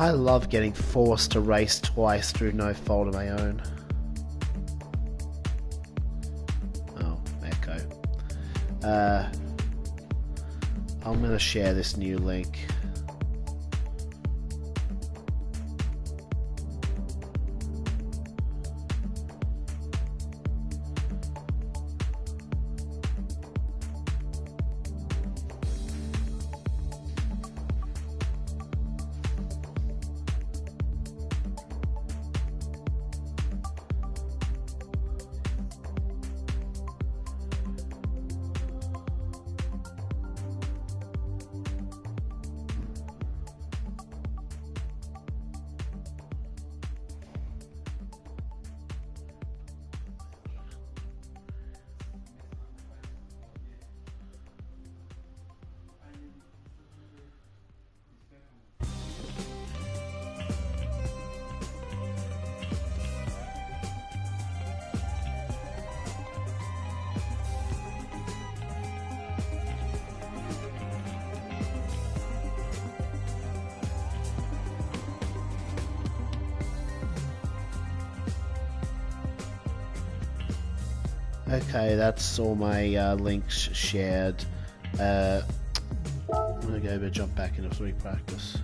I love getting forced to race twice through no fault of my own. Oh, echo. I'm gonna share this new link. Okay, that's all my links shared. I'm gonna go jump back into free practice.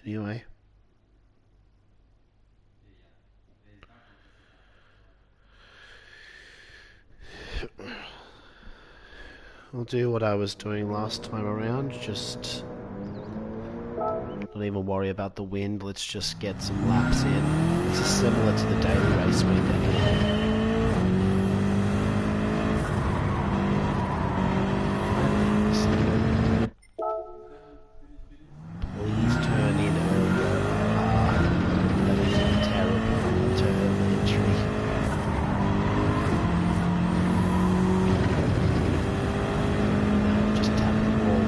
Anyway. I'll do what I was doing last time around, just not even worry about the wind, let's just get some laps in. This is similar to the daily race weekend. Please turn in earlier. That is a terrible turn entry. Just tap the wall.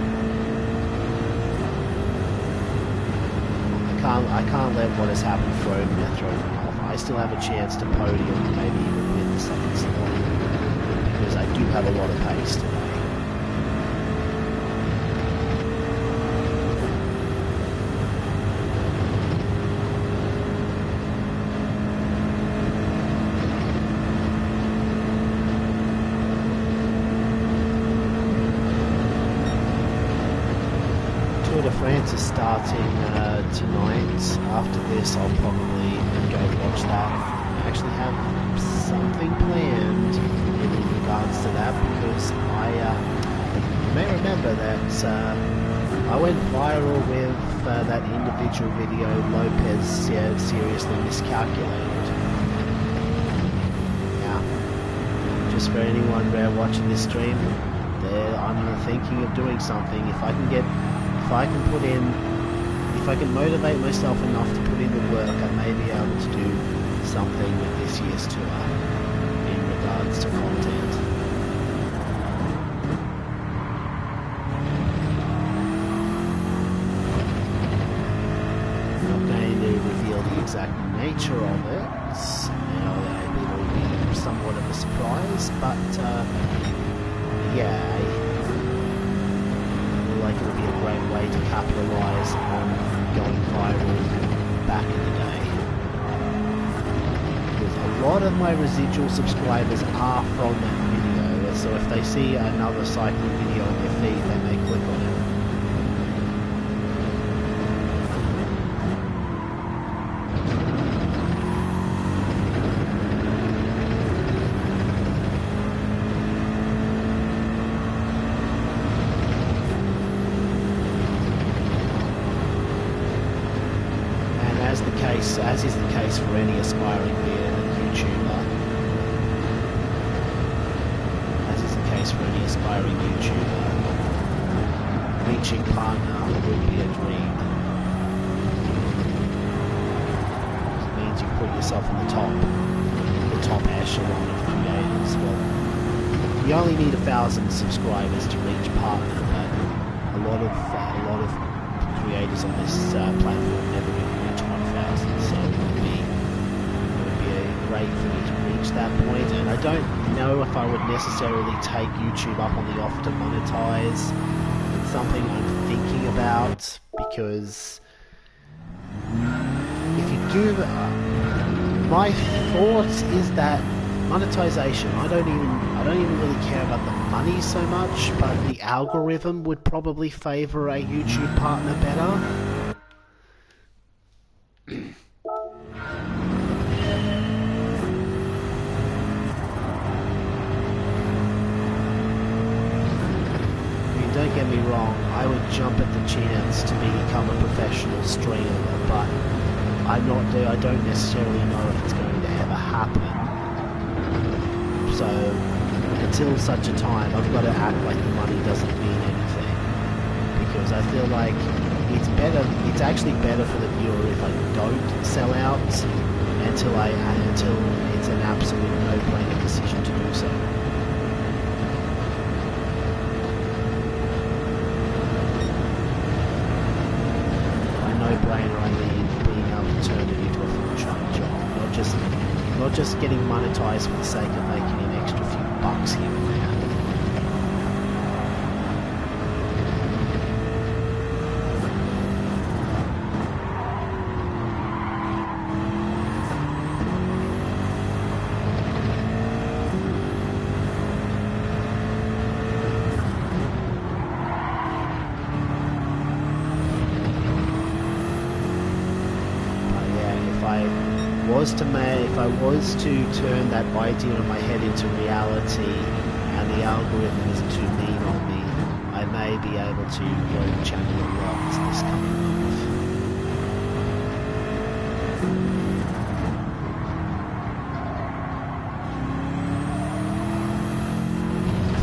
I can't let what has happened throw me off. I still have a chance to podium, maybe even win the second slot, because I do have a lot of pace today. France is starting tonight. After this, I'll probably go watch that. I actually have something planned in regards to that, because you may remember that I went viral with that individual video. Lopez seriously miscalculated. Now, just for anyone watching this stream, I'm thinking of doing something. If I can motivate myself enough to put in the work, I may be able to do something with this year's tour in regards to content. I'm not going to reveal the exact nature of it. It'll be somewhat of a surprise, but yeah. It'll be a great way to capitalise on going viral back in the day. Because a lot of my residual subscribers are from that video, so if they see another cycling video on their feed, they may click on it. As is the case for any aspiring YouTuber. As is the case for any aspiring YouTuber, reaching partner would be a dream. It means you put yourself in the top echelon of creators. Well, you only need 1,000 subscribers to reach partner, but a lot of creators on this platform never even reach 1,000, so it would be great for me to reach that point. And I don't know if I would necessarily take YouTube up on the offer to monetize. It's something I'm thinking about, because if you do, my thought is that monetization, I don't even really care about the money so much, but the algorithm would probably favor a YouTube partner better. Don't get me wrong, I would jump at the chance to become a professional streamer, but I don't necessarily know if it's going to ever happen. So until such a time, I've got to act like the money doesn't mean anything, because I feel like it's actually better for the viewer if I don't sell out until it's an absolute no-brainer decision to do so. No-brainer, I mean being able to turn it into a full-time job, not just getting monetized for the sake of making an extra few bucks here and there. If I was to turn that idea in my head into reality and the algorithm isn't too mean on me, I may be able to grow the channel a lot this coming month.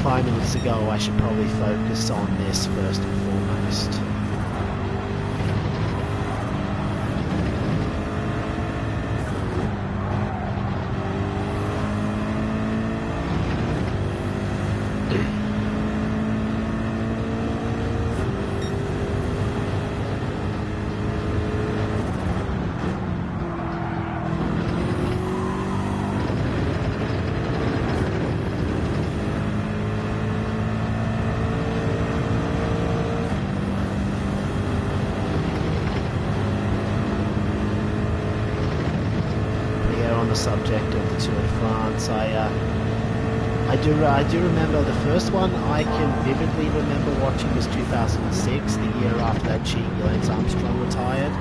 5 minutes ago, I should probably focus on this first and foremost. Subject of the Tour de France, I do remember the first one. I can vividly remember watching was 2006, the year after that cheeky Lance Armstrong retired.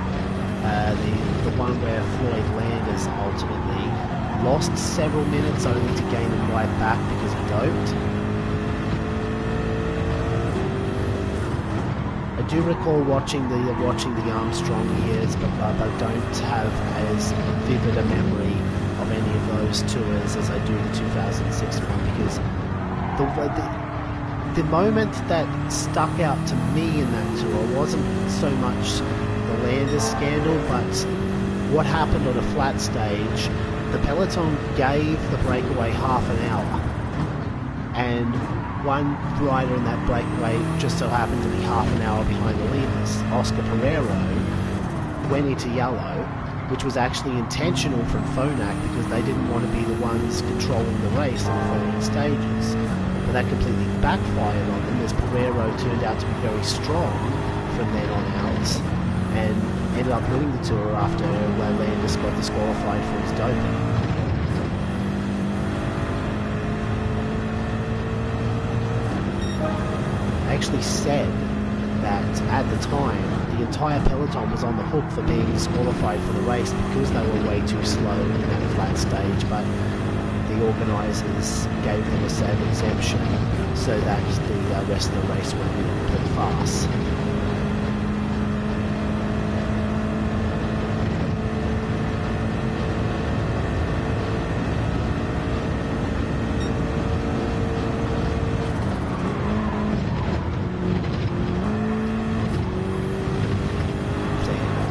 The one where Floyd Landers ultimately lost several minutes only to gain them right back because he doped. I do recall watching the Armstrong years, but I don't have as vivid a memory of any of those tours as I do the 2006 one, because the moment that stuck out to me in that tour wasn't so much the Landers scandal, but what happened on a flat stage. The peloton gave the breakaway half an hour, and one rider in that breakaway just so happened to be half an hour behind the leaders. Oscar Pereiro went into yellow, which was actually intentional from Phonak because they didn't want to be the ones controlling the race in the following stages. But that completely backfired on them, as Pereiro turned out to be very strong from then on out and ended up winning the tour after Landis got disqualified for his doping. I actually said that at the time the entire peloton was on the hook for being disqualified for the race because they were way too slow in that flat stage, but the organisers gave them a sad exemption so that the rest of the race went in a complete farce.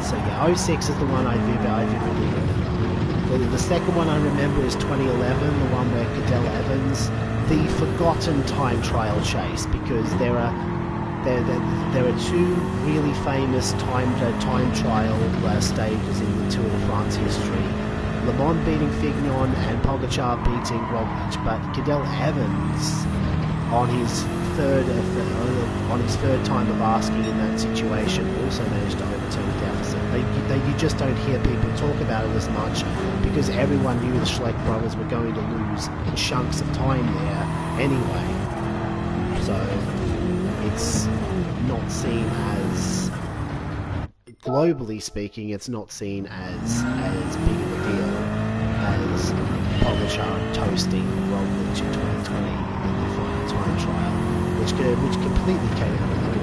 So yeah, 06 is the one I vividly remember. The second one I remember is 2011, the one where Cadell Evans, the forgotten time trial chase, because there there are two really famous time trial stages in the Tour de France history. Le Mans beating Fignon and Pogacar beating Roglic, but Cadel Evans on his third time of asking in that situation also managed to overturn a deficit. You just don't hear people talk about it as much because everyone knew the Schleck brothers were going to lose chunks of time there anyway. So it's not seen as, globally speaking, it's not seen as big of a deal as Pogacar toasting Roglic in 2020 in the final time trial, which completely came out of nowhere.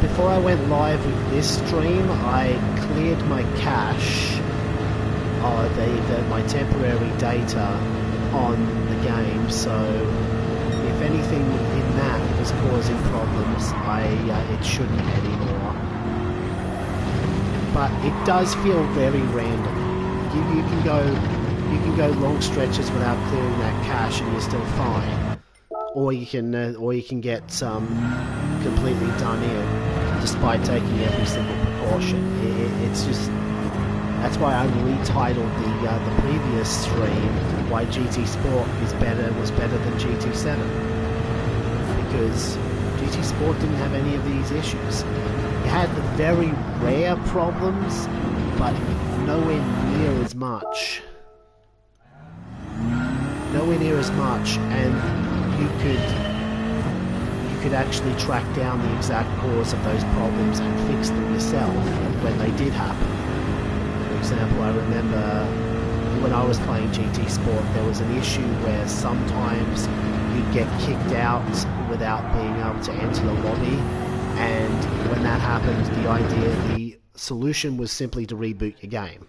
Before I went live with this stream, I cleared my cache, my temporary data on the game, so if anything in that was causing problems, it shouldn't anymore. But it does feel very random. You can go long stretches without clearing that cache and you're still fine. Or you can get completely done in despite taking every single precaution. It's just, that's why I retitled the previous stream why GT Sport was better than GT7, because GT Sport didn't have any of these issues. It had the very rare problems, but nowhere near as much. And you could actually track down the exact cause of those problems and fix them yourself when they did happen. For example, I remember when I was playing GT Sport, there was an issue where sometimes you'd get kicked out without being able to enter the lobby, and when that happened, the solution was simply to reboot your game.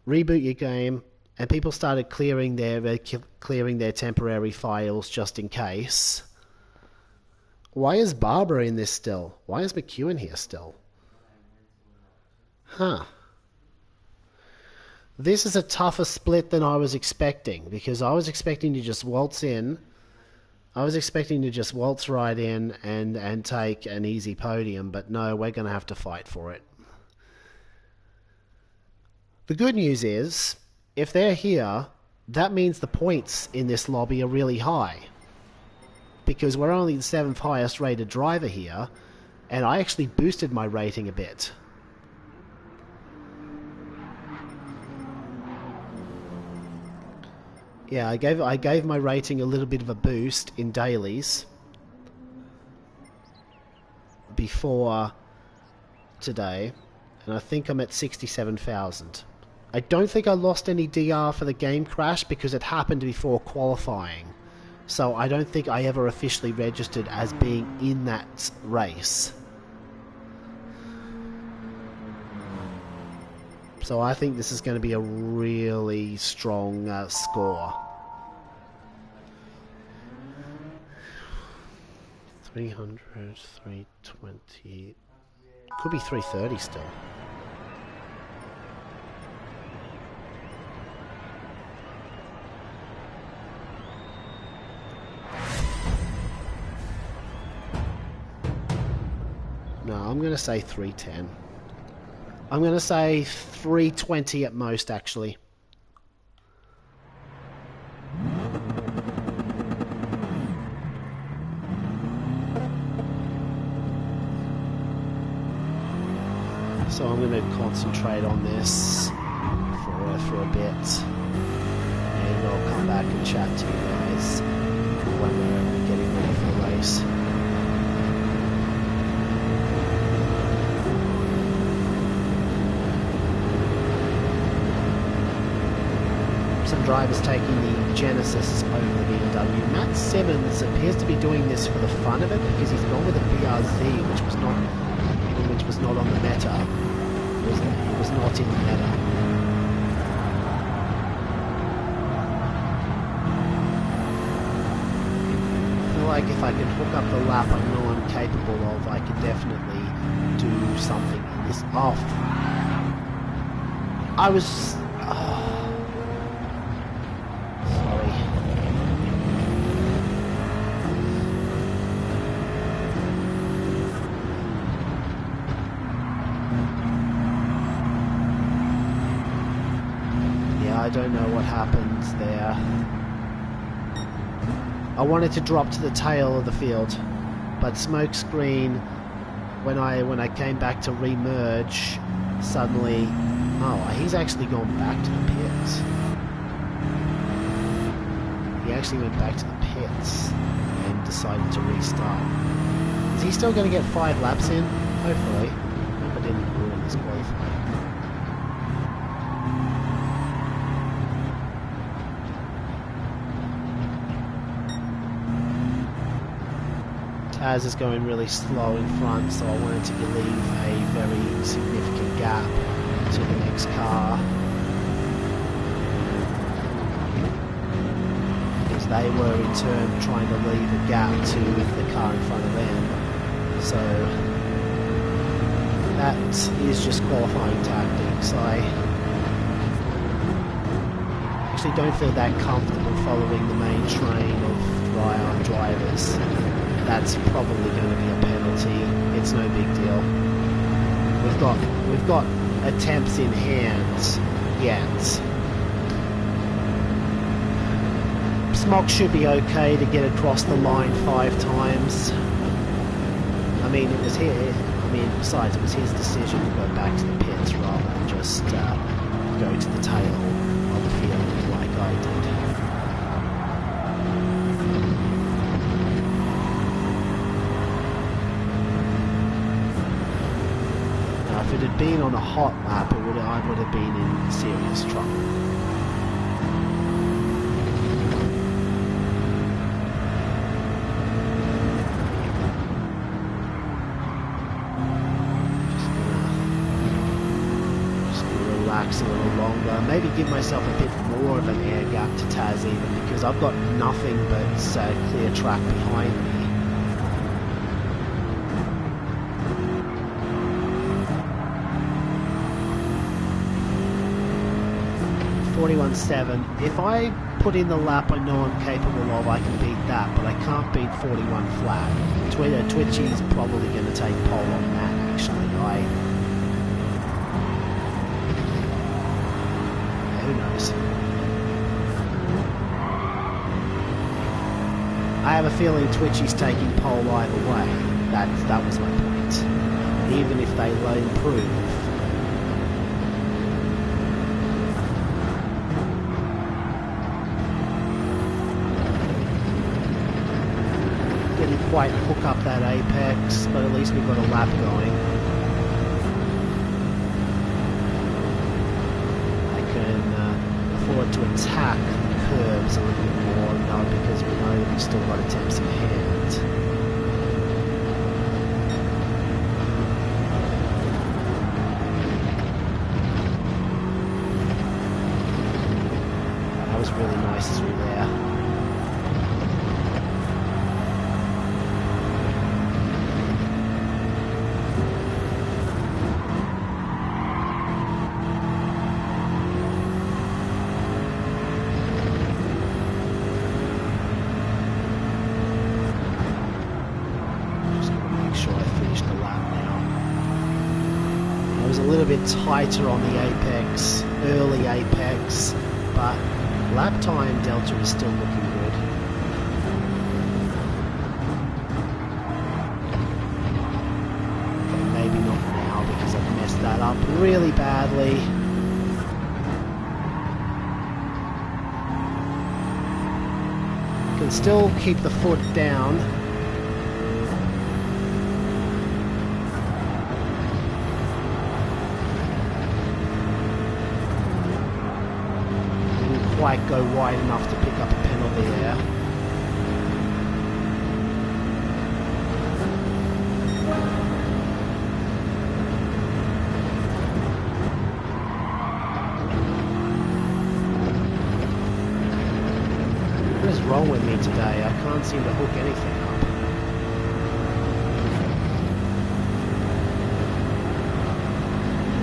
Reboot your game, and people started clearing their temporary files just in case. Why is Barbara in this still? Why is McEwen here still? Huh. This is a tougher split than I was expecting, because I was expecting to just waltz in. I was expecting to just waltz right in and take an easy podium, but no, we're going to have to fight for it. The good news is, if they're here, that means the points in this lobby are really high. Because we're only the 7th highest rated driver here, and I actually boosted my rating a bit. Yeah, I gave my rating a little bit of a boost in dailies before today, and I think I'm at 67,000. I don't think I lost any DR for the game crash because it happened before qualifying. So I don't think I ever officially registered as being in that race. So I think this is going to be a really strong score. 300, 320... Could be 330 still. No, I'm going to say 310. I'm going to say 320 at most, actually. So I'm going to concentrate on this for a bit. And I'll come back and chat to you guys when we're getting ready for the race. Some drivers taking the Genesis over the BMW. Matt Simmons appears to be doing this for the fun of it because he's gone with a BRZ, which was not on the meta. It was not in the meta. like if I can hook up the lap I know I'm capable of, I can definitely do something in this. Oh, I was... sorry. Yeah, I don't know what happens there. I wanted to drop to the tail of the field, but smokescreen, when I came back to re-merge, suddenly, oh, he's actually gone back to the pits. He actually went back to the pits and decided to restart. Is he still going to get 5 laps in? Hopefully. I hope I didn't ruin his qualifying. Taz is going really slow in front, so I wanted to leave a very significant gap to the next car, because they were in turn trying to leave a gap to the car in front of them. So that is just qualifying tactics. I actually don't feel that comfortable following the main train of drivers. That's probably going to be a penalty. It's no big deal. We've got attempts in hand yet. Smog should be okay to get across the line 5 times. I mean, it was here. I mean, besides, it was his decision to go back to the pits rather than just go to the tail of the field like I did. If it had been on a hot lap, I would have been in serious trouble. Just gonna relax a little longer. Maybe give myself a bit more of an air gap to Taz even, because I've got nothing but clear track behind me. 41.7. If I put in the lap I know I'm capable of, I can beat that, but I can't beat 41 flat. Twitchy's probably going to take pole on that, actually. Who knows? I have a feeling Twitchy's taking pole either way. That was my point. Even if they improve. Didn't quite hook up that apex, but at least we've got a lap going. I can afford to attack the curves a little bit more now, because we know that we've still got attempts in hand. That was really nice through there. Tighter on the apex, early apex, but lap time delta is still looking good. Okay, maybe not now because I've messed that up really badly. Can still keep the foot down. Quite go wide enough to pick up a penalty there. What is wrong with me today? I can't seem to hook anything up.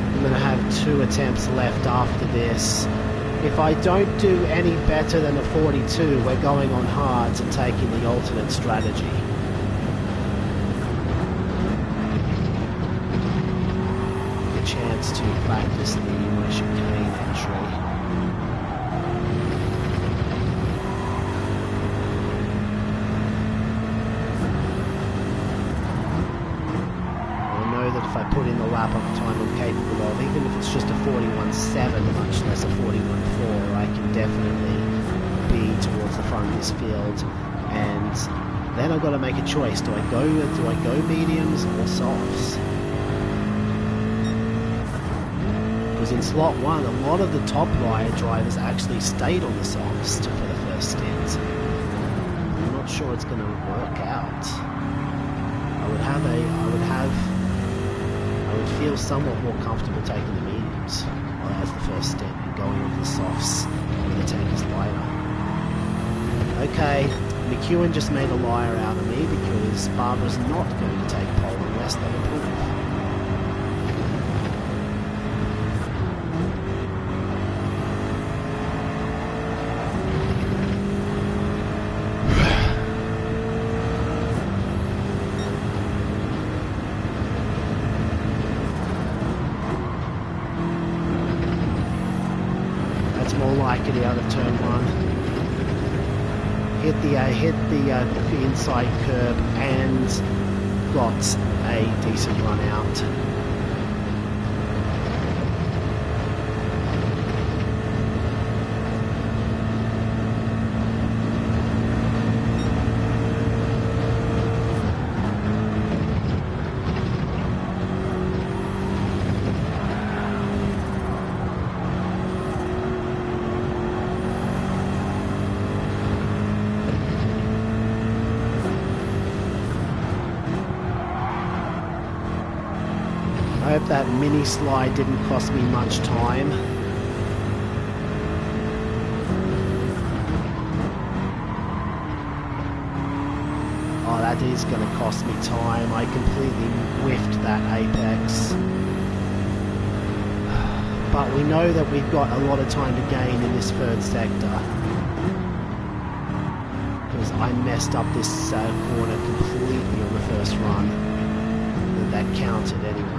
I'm going to have 2 attempts left after this. If I don't do any better than a 42, we're going on hards and taking the alternate strategy. A chance to practice the chicane entry. If I put in the lap of time I'm capable of, even if it's just a 41.7, much less a 41.4, I can definitely be towards the front of this field. And then I've got to make a choice. Do I go mediums or softs? Because in slot 1, a lot of the top wire drivers actually stayed on the softs for the first stint. I'm not sure it's going to work out. I would feel somewhat more comfortable taking the mediums as the first step and going into the softs when the tank is lighter. Okay, McEwen just made a liar out of me because Barbara's not going to take pole unless they improve. Like it out of turn 1. Hit the inside curb and got a decent run out. I hope that mini slide didn't cost me much time. Oh, that is going to cost me time. I completely whiffed that apex. But we know that we've got a lot of time to gain in this third sector. Because I messed up this corner completely on the first run. And that counted anyway.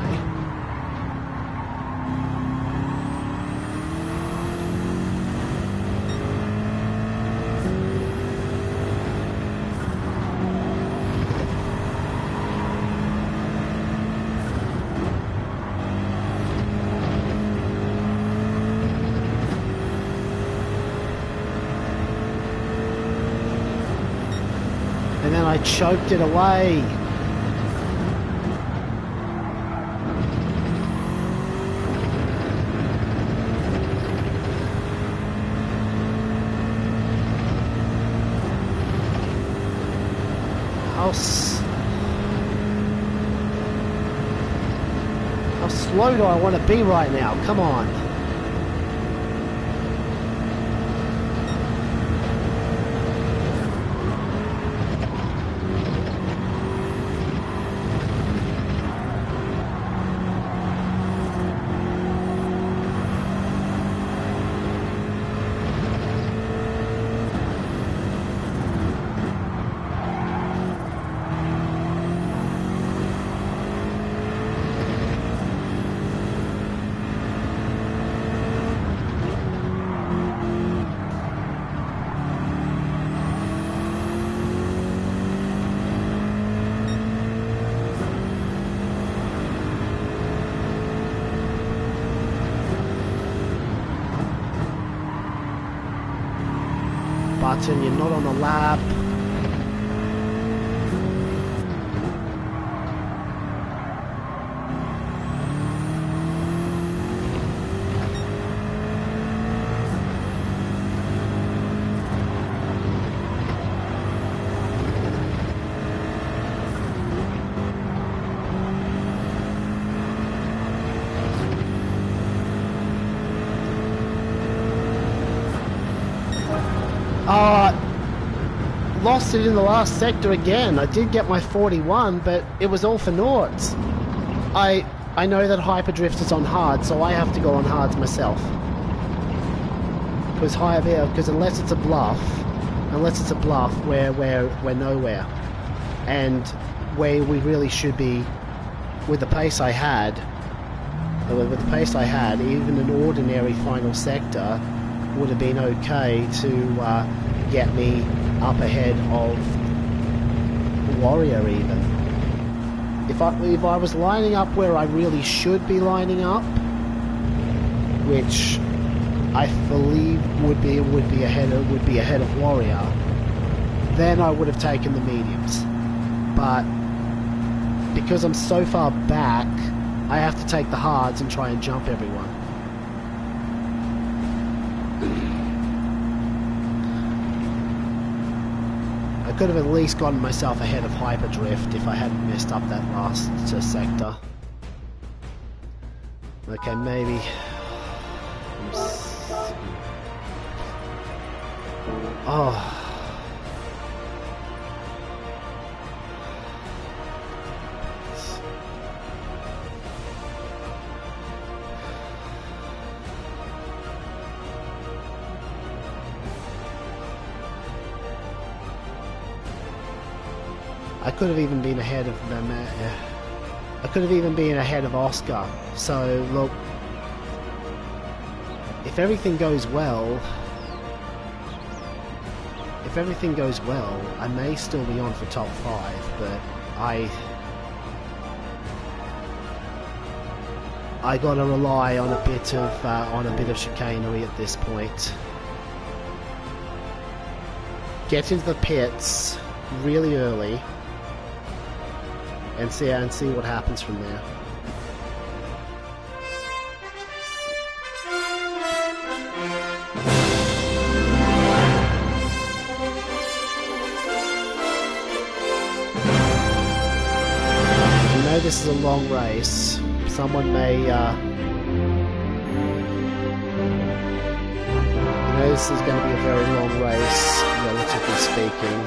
And then I choked it away. How slow do I want to be right now? Come on. Button, you're not on the lap. lost it in the last sector again. I did get my 41, but it was all for naught. I know that Hyperdrift is on hard, so I have to go on hards myself. Because unless it's a bluff, we're nowhere. And where we really should be, with the pace I had, even an ordinary final sector would have been okay to get me up ahead of Warrior even. If I was lining up where I really should be lining up, which I believe would be ahead of Warrior, then I would have taken the mediums. But because I'm so far back, I have to take the hards and try and jump everyone. I could have at least gotten myself ahead of Hyperdrift if I hadn't messed up that last sector. Okay, maybe. Oh. I could have even been ahead of them. I could have even been ahead of Oscar. So look, if everything goes well, I may still be on for top 5, but I gotta rely on a bit of chicanery at this point. Get into the pits really early and see what happens from there. This is a long race. Someone may, this is going to be a very long race, relatively speaking.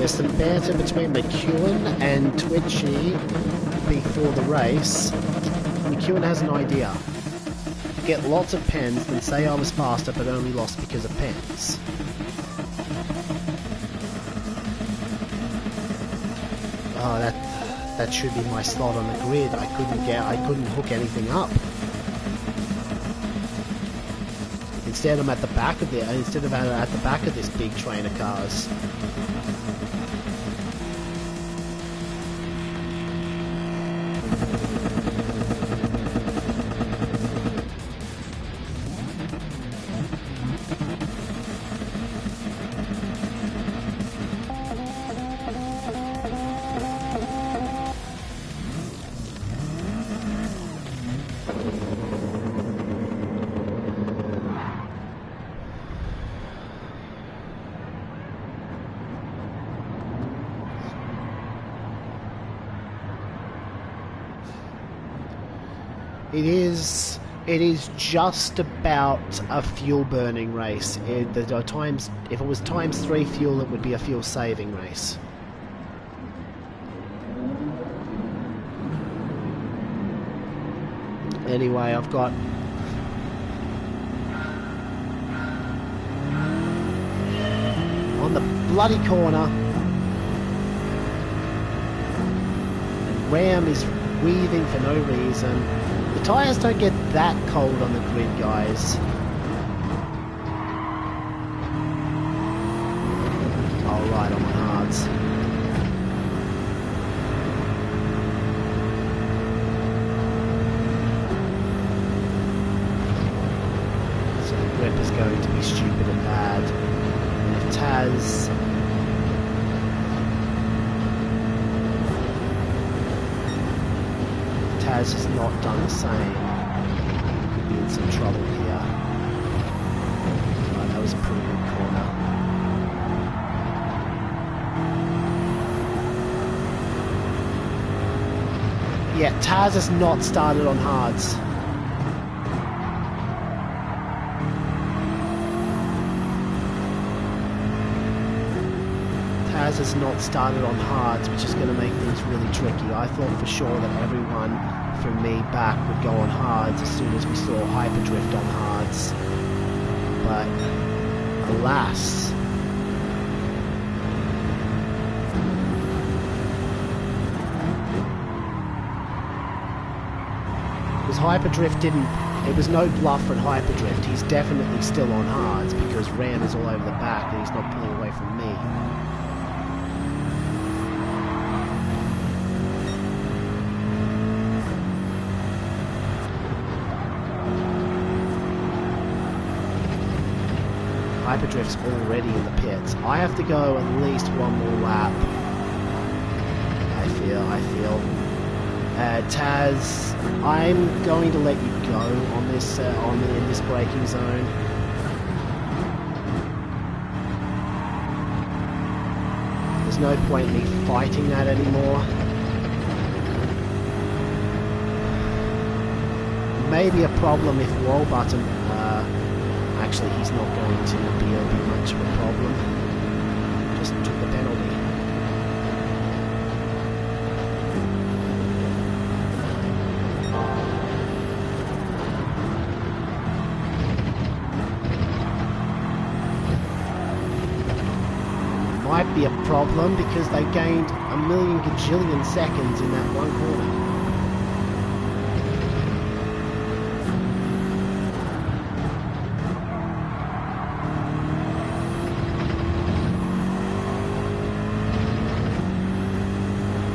There's some banter between McEwen and Twitchy before the race. McEwen has an idea. Get lots of pens, then say I was faster but only lost because of pens. Oh, that should be my slot on the grid. I couldn't hook anything up. Instead I'm at the back of this big train of cars. It is just about a fuel burning race. If it was ×3 fuel, it would be a fuel saving race. Anyway, I've got on the bloody corner, and Ram is weaving for no reason. The tyres don't get that cold on the grid, guys. Alright, I'm on hards. So the grip is going to be stupid and bad. And if Taz. Taz has not done the same. Could be in some trouble here. Oh, that was a pretty good corner. Yeah, Taz has not started on hards. Taz has not started on hards, which is going to make things really tricky. I thought for sure that everyone from me back would go on hards as soon as we saw Hyperdrift on hards. But alas. Because Hyperdrift didn't, it was no bluff from Hyperdrift. He's definitely still on hards because Ram is all over the back and he's not pulling away from me. Hyperdrift's already in the pits. I have to go at least one more lap. I feel. Taz, I'm going to let you go on this in this braking zone. There's no point in me fighting that anymore. Maybe a problem if wall button. Actually, he's not going to be much of a problem. Just took the penalty. Might be a problem because they gained a million gajillion seconds in that one corner.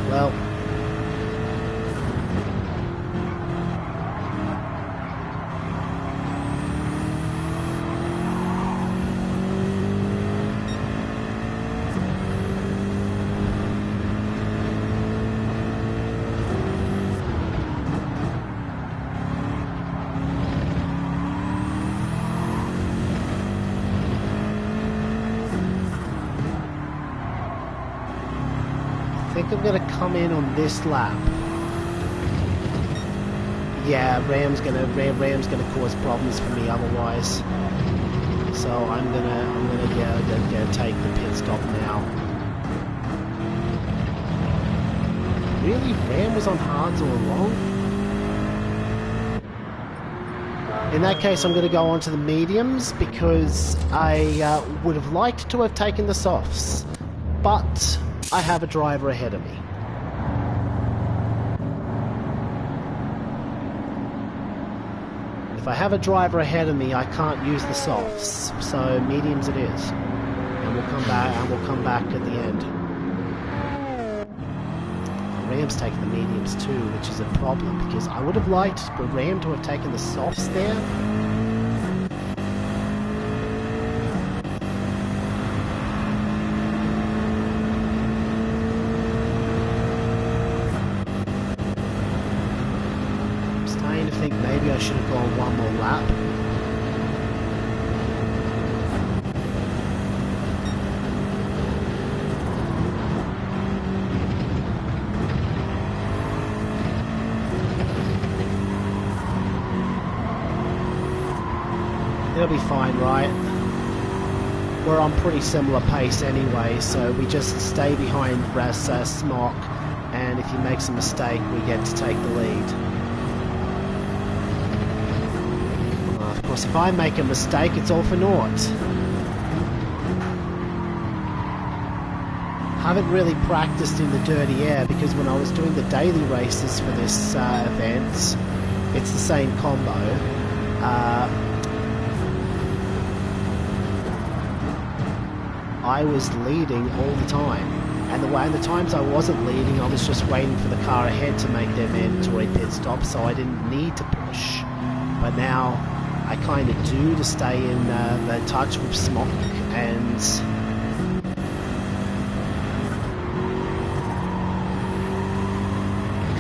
Well, I think I'm going to come in on this lap. Yeah, Ram's gonna cause problems for me otherwise. So I'm gonna go take the pit stop now. Really, Ram was on hards all along? In that case, I'm going to go on to the mediums because I would have liked to have taken the softs, but I have a driver ahead of me. If I have a driver ahead of me, I can't use the softs, so mediums it is, and we'll come back at the end. Ram's taking the mediums too, which is a problem because I would have liked for Ram to have taken the softs there. I think maybe I should have gone one more lap. It'll be fine, right? We're on pretty similar pace anyway, so we just stay behind Smock, and if he makes a mistake, we get to take the lead. Of course, if I make a mistake, it's all for naught. Haven't really practiced in the dirty air because when I was doing the daily races for this event, it's the same combo. I was leading all the time, and the times I wasn't leading, I was just waiting for the car ahead to make their mandatory pit stop, so I didn't need to push. But now I kind of do to stay in the touch with Smock and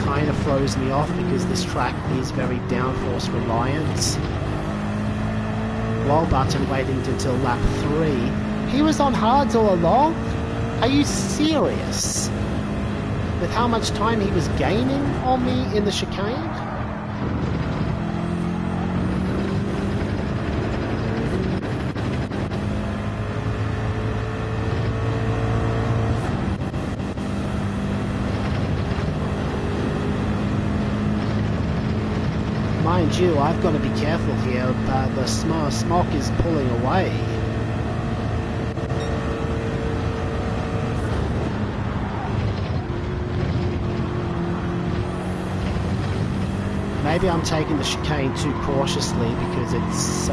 kind of throws me off because this track is very downforce reliant. While Button waiting until lap 3. He was on hards all along? Are you serious? With how much time he was gaining on me in the chicane? Mind you, I've got to be careful here, but the smoke is pulling away. Maybe I'm taking the chicane too cautiously because it's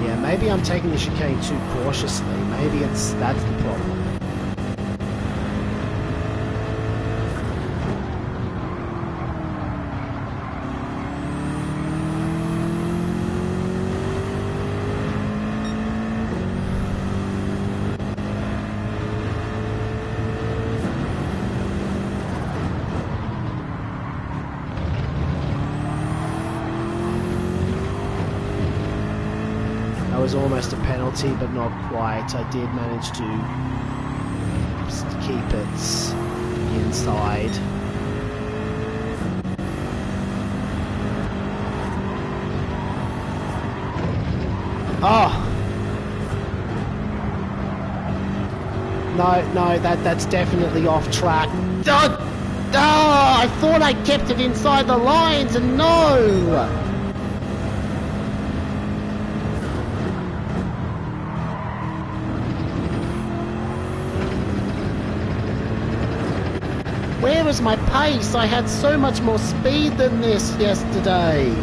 yeah, maybe I'm taking the chicane too cautiously. Maybe that's the problem. Was almost a penalty, but not quite. I did manage to keep it inside. Oh! No, that's definitely off track. Oh, I thought I kept it inside the lines, and no! Where is my pace? I had so much more speed than this yesterday.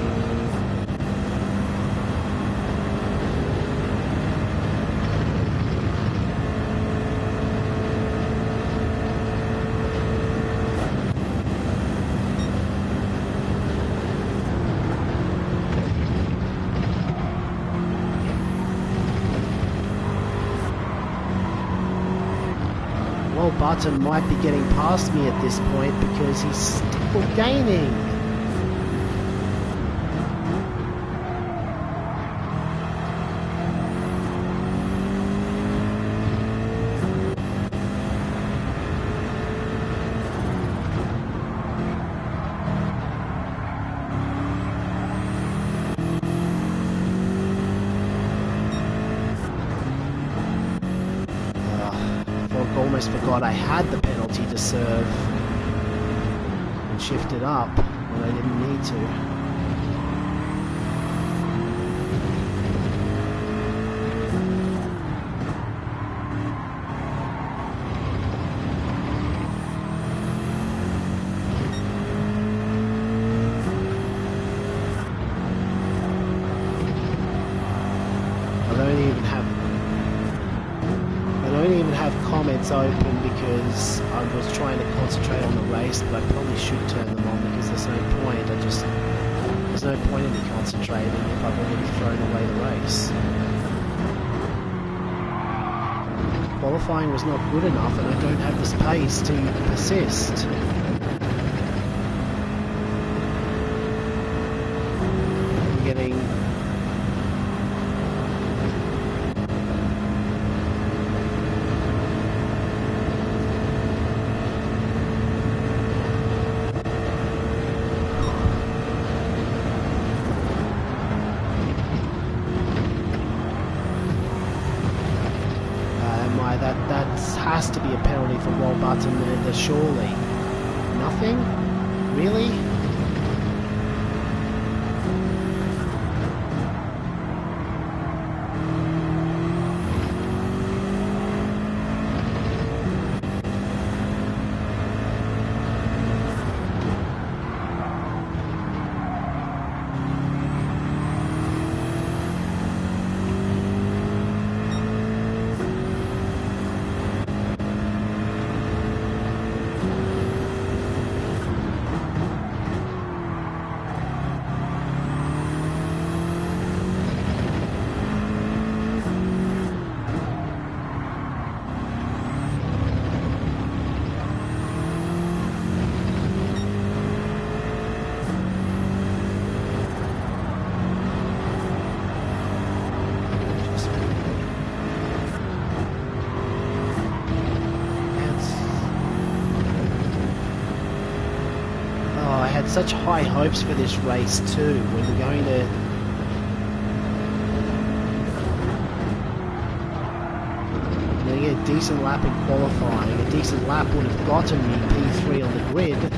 Well, Button might be getting past me at this point because he's still gaining. Almost forgot I had the penalty to serve and shifted up when I didn't need to. Comments open because I was trying to concentrate on the race, but I probably should turn them on because there's no point. There's no point in me concentrating if I've already thrown away the race. Qualifying was not good enough and I don't have the space to persist. I'm getting... That has to be a penalty for Wall Button there, surely. Nothing? Really? I had such high hopes for this race too. When we're going to get a decent lap in qualifying, a decent lap would have gotten me P3 on the grid.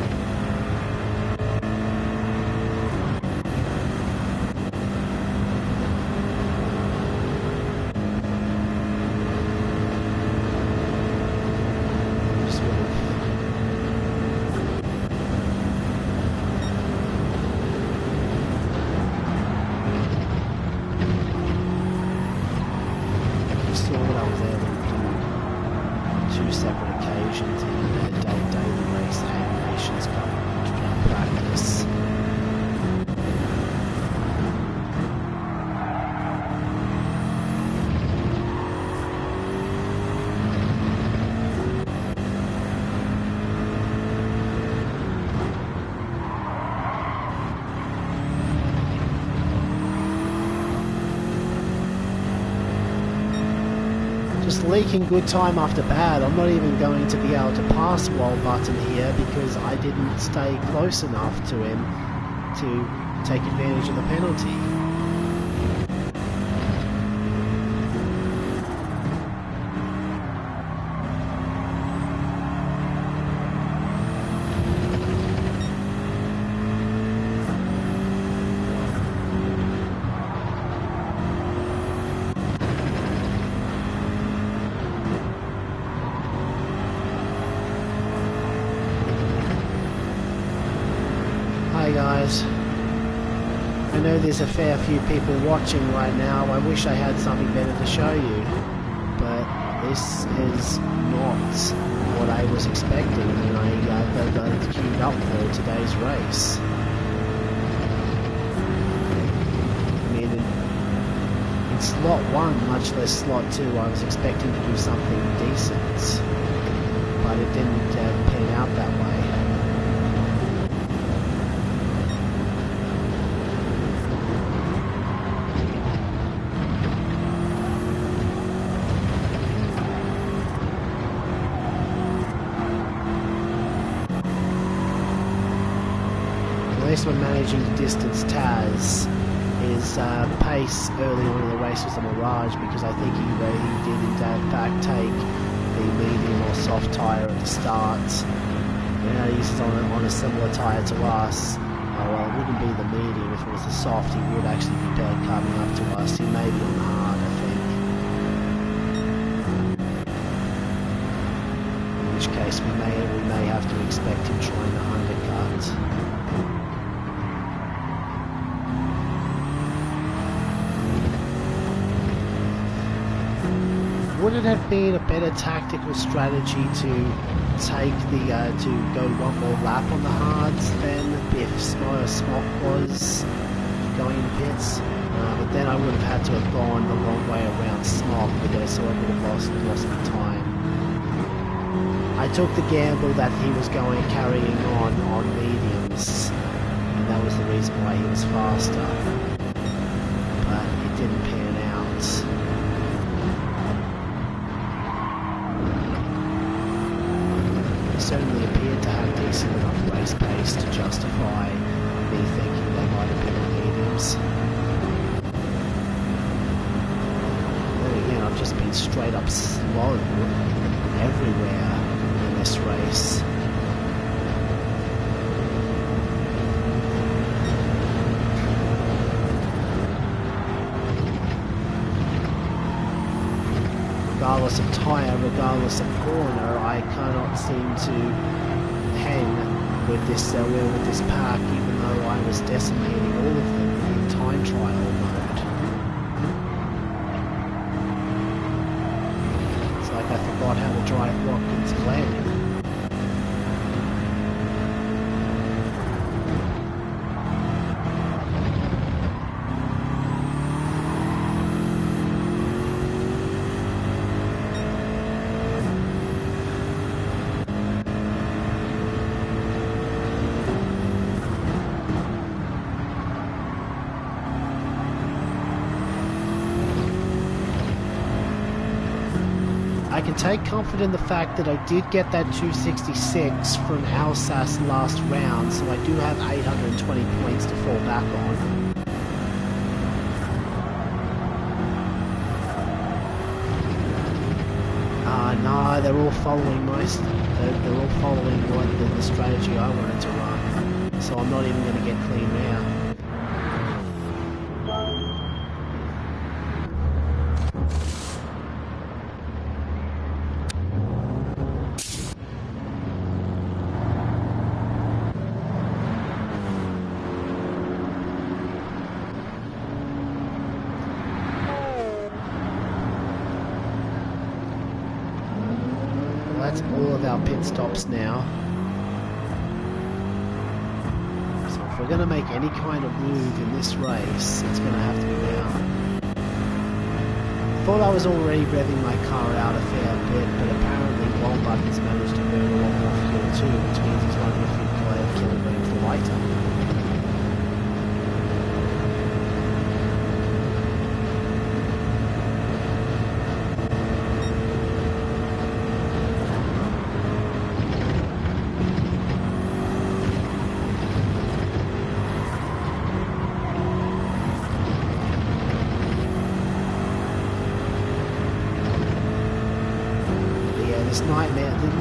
Just leaking good time after bad. I'm not even going to be able to pass Wall Button here because I didn't stay close enough to him to take advantage of the penalty. Hi guys, I know there's a fair few people watching right now. I wish I had something better to show you, but this is not what I was expecting when I got queued up for today's race. I mean, in slot 1, much less slot 2, I was expecting to do something decent, but it didn't pan out that way. At least we're managing to distance Taz. His pace early on in the race was a mirage because I think he did in fact take the medium or soft tyre at the start. He's on a similar tyre to us. Oh well, it wouldn't be the medium. If it was the soft, he would actually be coming up to us. He may be on the hard, I think. In which case we may have to expect him trying to undercut. Would it have been a better tactical strategy to take to go one more lap on the hards than if Smock was going in pits? But then I would have had to have gone the long way around Smock with it, so I would have lost my time. I took the gamble that he was carrying on mediums, and that was the reason why he was faster. But it didn't pan out. Certainly appeared to have decent enough race pace to justify me thinking they might have been on mediums. Then again, I've just been straight up slow everywhere in this race. Regardless of tyre, regardless of corner, I cannot seem to hang with this pack, even though I was decimating all of them in time trial mode. It's like I forgot how to drive Watkins Glen. I can take comfort in the fact that I did get that 266 from Alsace last round, so I do have 820 points to fall back on. No, they're all following they're all following the strategy I wanted to run, so I'm not even going to get clean now. That's all of our pit stops now. So if we're going to make any kind of move in this race, it's going to have to be now. I thought I was already revving my car out a fair bit, but apparently Walbut has managed to burn a lot more fuel too, which means he's running a few kilograms lighter.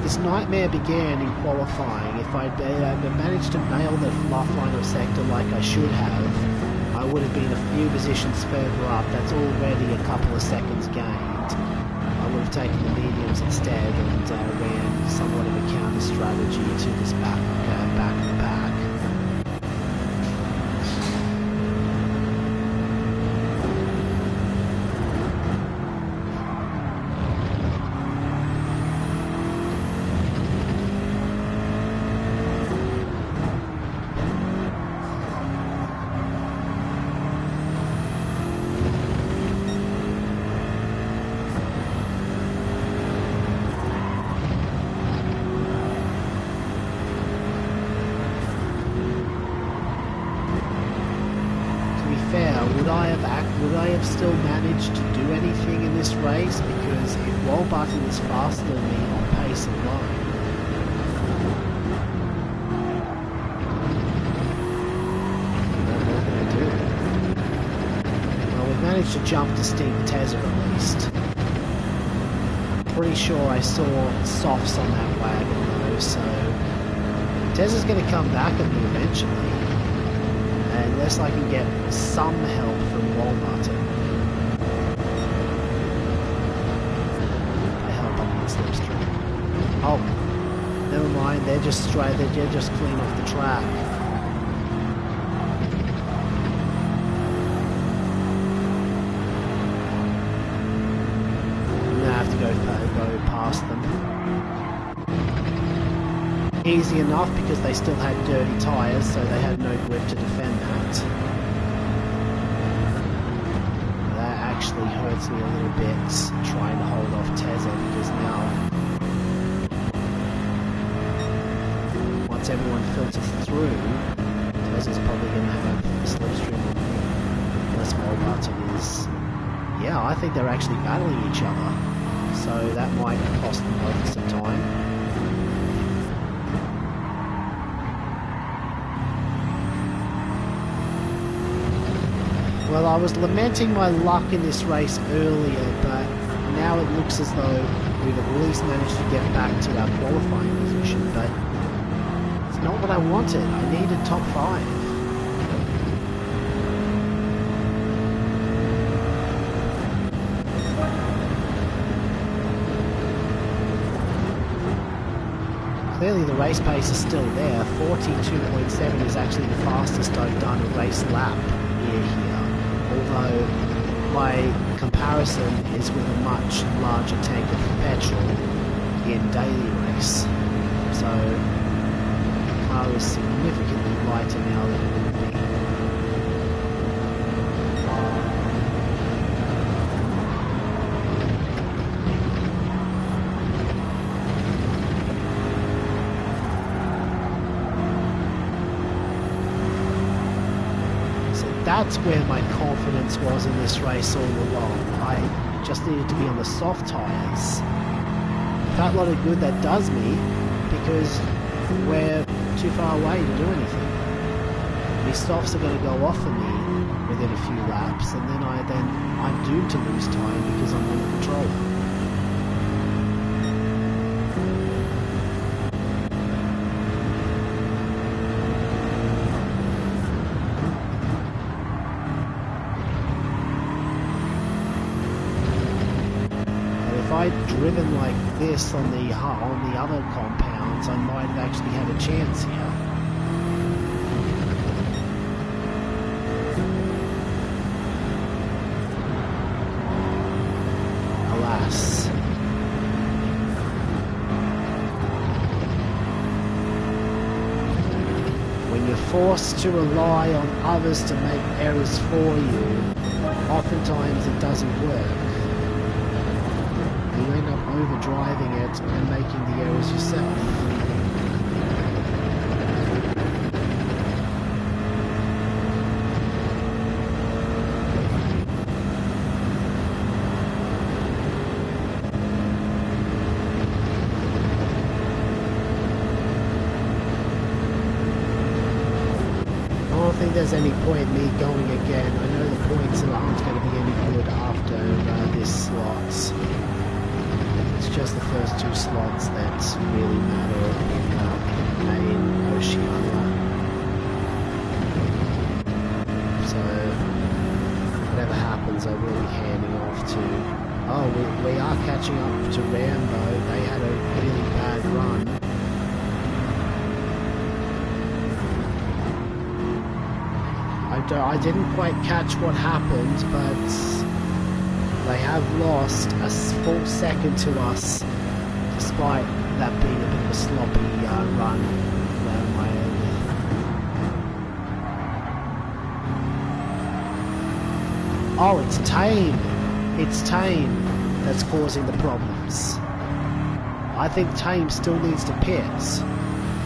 This nightmare began in qualifying. If I'd managed to nail the final sector like I should have, I would have been a few positions further up. That's already a couple of seconds gained. I would have taken the mediums instead and ran somewhat of a counter strategy to this back of the pack. Would I have still managed to do anything in this race? Because if Walbutton is faster than me on pace alone, what am I going to do? Well, we've managed to jump to Steve Tezza at least. Pretty sure I saw softs on that wagon though, so Tezza's going to come back at me eventually. Unless I can get some help from Walbutton. I help on the slipstream. Oh, never mind. They're just straight. They're just clean off the track. I'm gonna have to go past them. Easy enough because they still had dirty tyres, so they had no grip to defend that. That actually hurts me a little bit, trying to hold off Tezza, because now once everyone filters through, Tezza's probably going to have a slipstream on me, unless Walbutton is... Yeah, I think they're actually battling each other, so that might cost them both some time. Well, I was lamenting my luck in this race earlier, but now it looks as though we've at least managed to get back to our qualifying position, but it's not what I wanted. I needed top 5. Clearly the race pace is still there. 42.7 is actually the fastest I've done a race lap here. Although my comparison is with a much larger tank of petrol in daily race. So the car is significantly lighter now than it would be. That's where my confidence was in this race all along. I just needed to be on the soft tyres fat lot of good that does me, because we're too far away to do anything. These softs are going to go off for me within a few laps, and then I'm doomed to lose time because I'm on the controller. If I'd driven like this on the other compounds, I might have actually had a chance here. Alas. When you're forced to rely on others to make errors for you, oftentimes it doesn't work. You end up overdriving it and making the errors yourself. I don't think there's any point in me going again. I know the points aren't going to be any good after this slot. It's just the first two slots that really matter in main Oceania. So whatever happens, I will be handing off to... Oh, we are catching up to Rambo. They had a really bad run. I didn't quite catch what happened, but they have lost a full second to us, despite that being a bit of a sloppy run around my end. Oh, it's Tame. It's Tame that's causing the problems. I think Tame still needs to pit,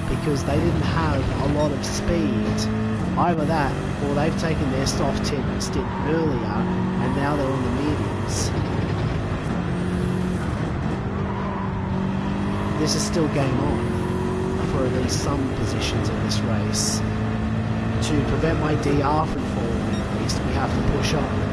because they didn't have a lot of speed. Either that, or they've taken their soft stint earlier, and now they're on the mediums. This is still game on, for at least some positions in this race. To prevent my DR from falling, at least, we have to push on.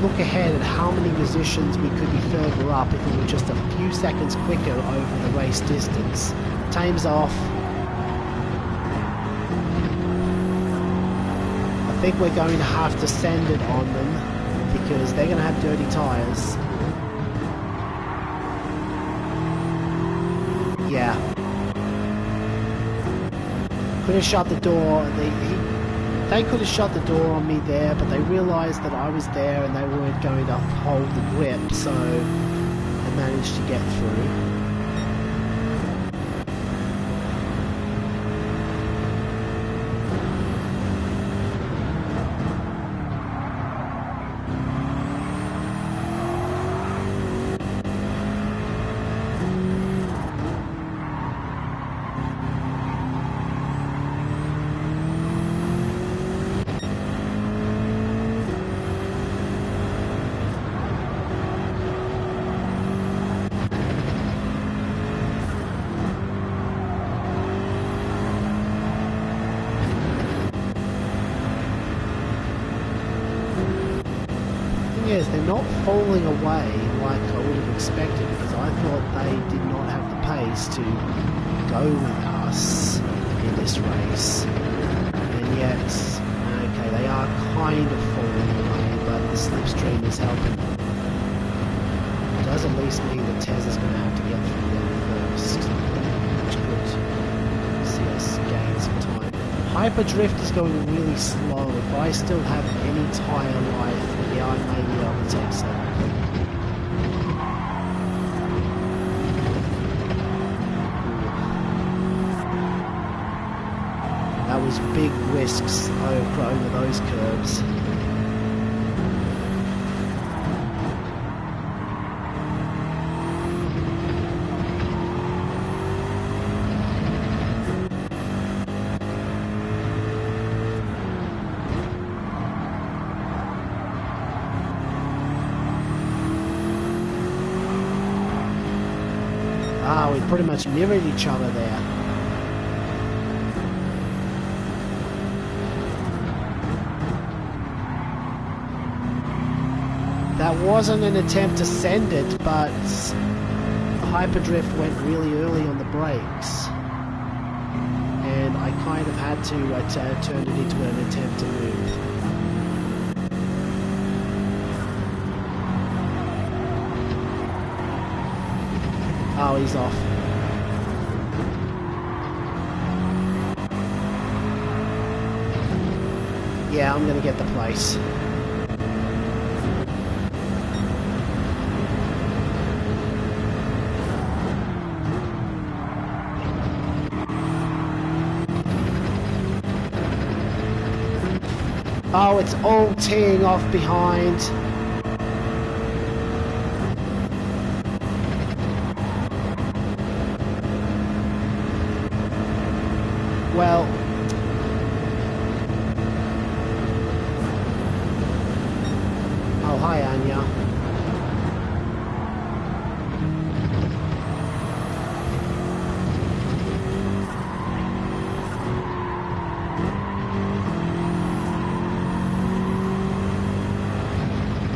Look ahead at how many positions we could be further up if we were just a few seconds quicker over the race distance. Tame's off. I think we're going to have to send it on them because they're going to have dirty tyres. Yeah. Could have shut the door. They could have shut the door on me there, but they realised that I was there and they weren't going to hold the grip, so I managed to get through. They're not falling away like I would have expected, because I thought they did not have the pace to go with us in this race. And yet, okay, they are kind of falling away, but the slipstream is helping them. It does at least mean that Tez is going to have to get through them first, which could see us gain some time. Hyperdrift is going really slow. If I still have any tyre life, yeah, I may be able to take some. risks over those curves. We pretty much mirrored each other there. That wasn't an attempt to send it, but Hyperdrift went really early on the brakes. And I kind of had to turn it into an attempt to move. Oh, he's off. Yeah, I'm gonna get the place. Oh, it's all teeing off behind. Well, oh hi Anya.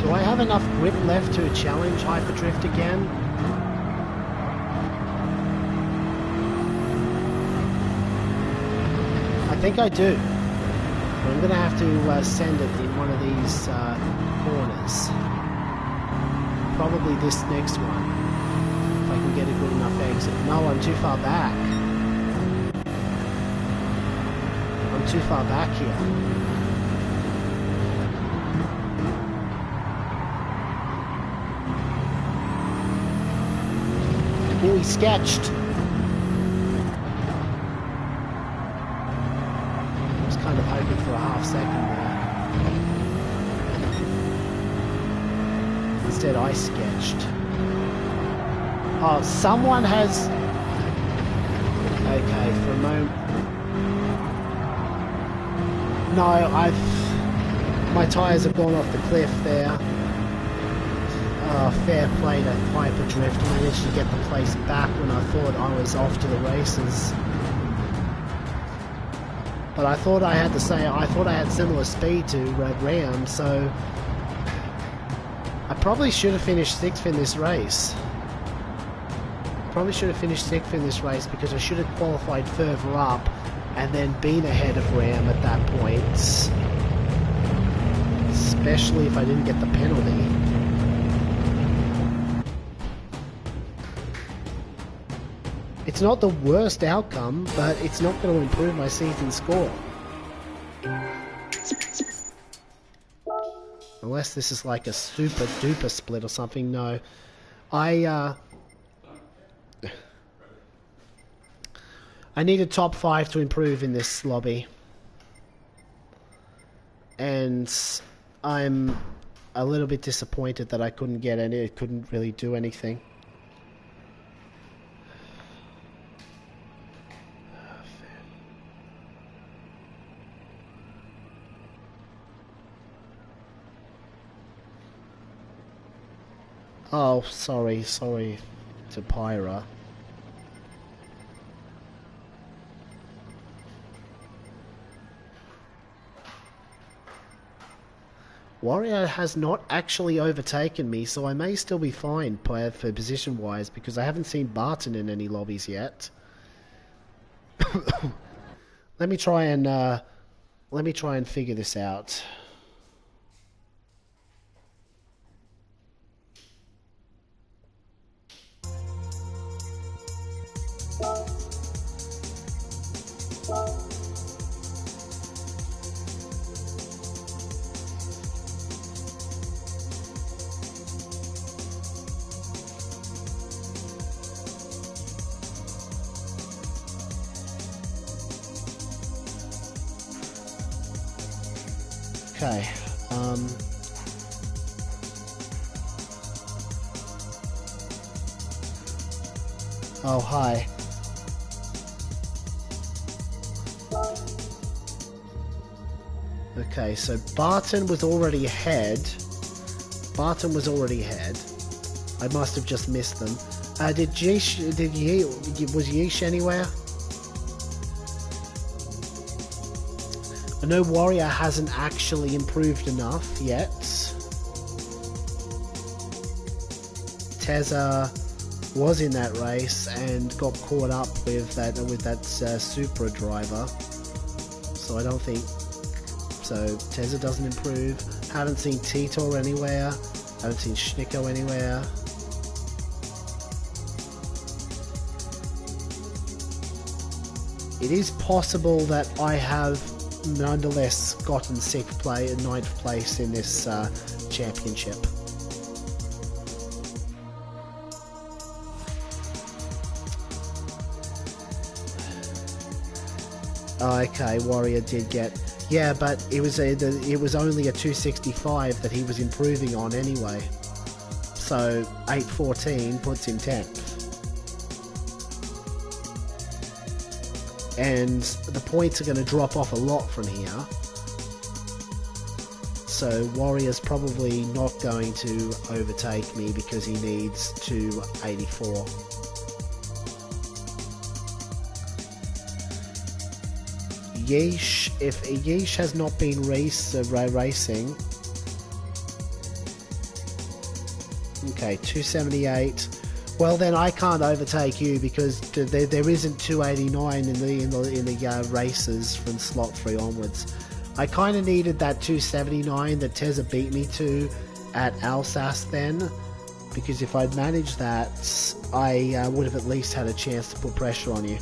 Do I have enough grip left to challenge Hyperdrift again? I think I do. But I'm going to have to send it in one of these corners. Probably this next one. If I can get a good enough exit. No, I'm too far back. I'm too far back here. Oh, he sketched. Kind of hoping for a half second there. Instead I sketched. Oh, someone has... Okay, for a moment... No, my tyres have gone off the cliff there. Oh, fair play to Hyperdrift. Managed to get the place back when I thought I was off to the races. But I thought I had similar speed to Ram, so I probably should have finished 6th in this race. Because I should have qualified further up and then been ahead of Ram at that point. Especially if I didn't get the penalty. It's not the worst outcome, but it's not going to improve my season score. Unless this is like a super duper split or something. No. I need a top 5 to improve in this lobby. And I'm a little bit disappointed that I couldn't get any, couldn't really do anything. Oh, sorry to Pyra. Warrior has not actually overtaken me, so I may still be fine for position-wise, because I haven't seen Barton in any lobbies yet. Let me try and figure this out. Okay. Oh, hi. Okay, so Barton was already ahead. I must have just missed them. Was Yeesh anywhere? I know Warrior hasn't actually improved enough yet. Tezza was in that race and got caught up with that Supra driver. So I don't think so. Tezza doesn't improve. Haven't seen Titor anywhere. Haven't seen Schnicko anywhere. It is possible that I have nonetheless gotten ninth place in this championship. Oh, okay, Warrior did get... Yeah, but it was only a 265 that he was improving on anyway. So 814 puts him 10th. And the points are going to drop off a lot from here. So Warrior's probably not going to overtake me because he needs 284. Yeesh, if Yeesh has not been racing, okay, 278. Well, then I can't overtake you because there isn't 289 in the races from slot 3 onwards. I kind of needed that 279 that Tezza beat me to at Alsace then, because if I'd managed that, I would have at least had a chance to put pressure on you.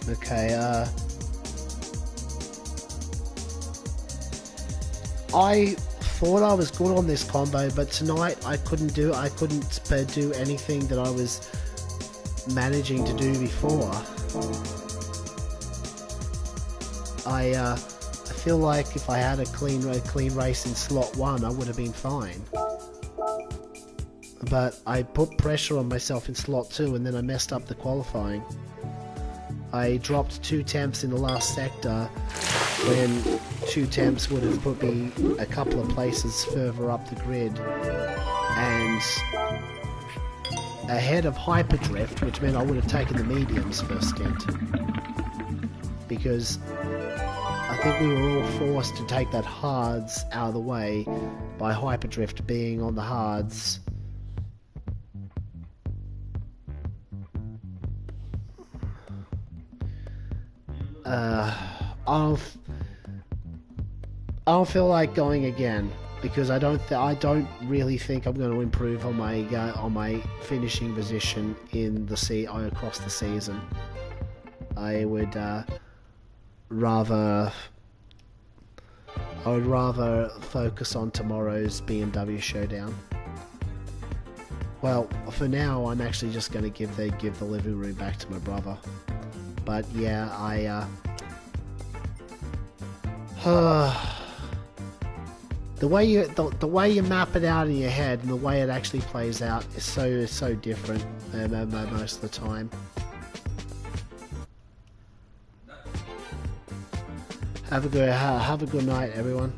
Okay, I thought I was good on this combo, but tonight I couldn't do anything that I was managing to do before. I feel like if I had a clean race in slot 1, I would have been fine. But I put pressure on myself in slot 2 and then I messed up the qualifying. I dropped 2 temps in the last sector when 2 temps would have put me a couple of places further up the grid and ahead of Hyperdrift, which meant I would have taken the mediums first stint, because I think we were all forced to take that hards out of the way by Hyperdrift being on the hards. I don't feel like going again because I don't really think I'm going to improve on my finishing position in the across the season. I would rather focus on tomorrow's BMW showdown. Well, for now, I'm actually just going to give the living room back to my brother. But yeah, The way you map it out in your head and the way it actually plays out is so different most of the time. Have a good night, everyone.